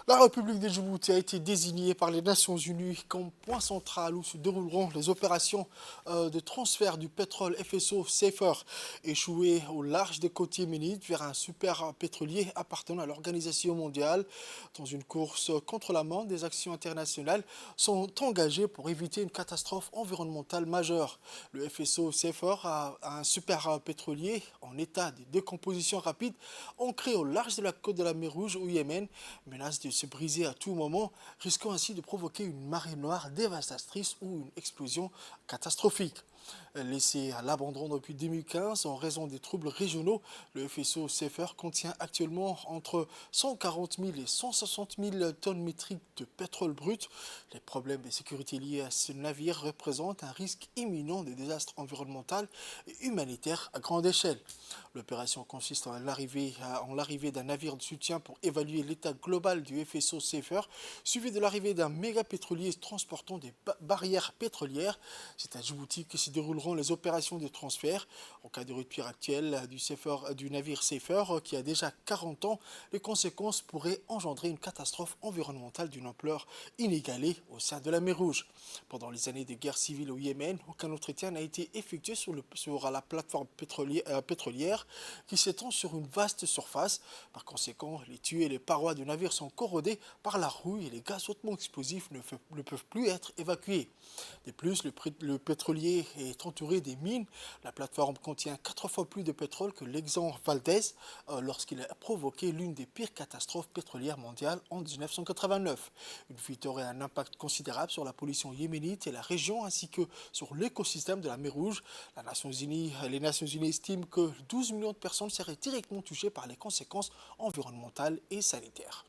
La République de Djibouti a été désignée par les Nations Unies comme point central où se dérouleront les opérations de transfert du pétrole FSO Safer, échoué au large des côtes yéménites vers un super pétrolier appartenant à l'Organisation mondiale. Dans une course contre la montre, des actions internationales sont engagées pour éviter une catastrophe environnementale majeure. Le FSO Safer a un super pétrolier en état de décomposition rapide, ancré au large de la côte de la mer Rouge au Yémen, menace de se briser à tout moment, risquant ainsi de provoquer une marée noire dévastatrice ou une explosion catastrophique. Laissé à l'abandon depuis 2015 en raison des troubles régionaux, le FSO Safer contient actuellement entre 140 000 et 160 000 tonnes métriques de pétrole brut. Les problèmes de sécurité liés à ce navire représentent un risque imminent de désastre environnemental et humanitaire à grande échelle. L'opération consiste en l'arrivée d'un navire de soutien pour évaluer l'état global du FSO Safer, suivi de l'arrivée d'un méga pétrolier transportant des barrières pétrolières. C'est à Djibouti que se dérouleront les opérations de transfert. En cas de rupture actuelle du navire Safer, qui a déjà 40 ans, les conséquences pourraient engendrer une catastrophe environnementale d'une ampleur inégalée au sein de la mer Rouge. Pendant les années de guerre civile au Yémen, aucun entretien n'a été effectué sur la plateforme pétrolière qui s'étend sur une vaste surface. Par conséquent, les tuyaux et les parois du navire sont corrodés par la rouille et les gaz hautement explosifs ne peuvent plus être évacués. De plus, le pétrolier est entouré des mines. La plateforme contient 4 fois plus de pétrole que l'exempt Valdez lorsqu'il a provoqué l'une des pires catastrophes pétrolières mondiales en 1989. Une fuite aurait un impact considérable sur la pollution yéménite et la région ainsi que sur l'écosystème de la mer Rouge. Les Nations Unies estiment que 12 millions de personnes seraient directement touchées par les conséquences environnementales et sanitaires.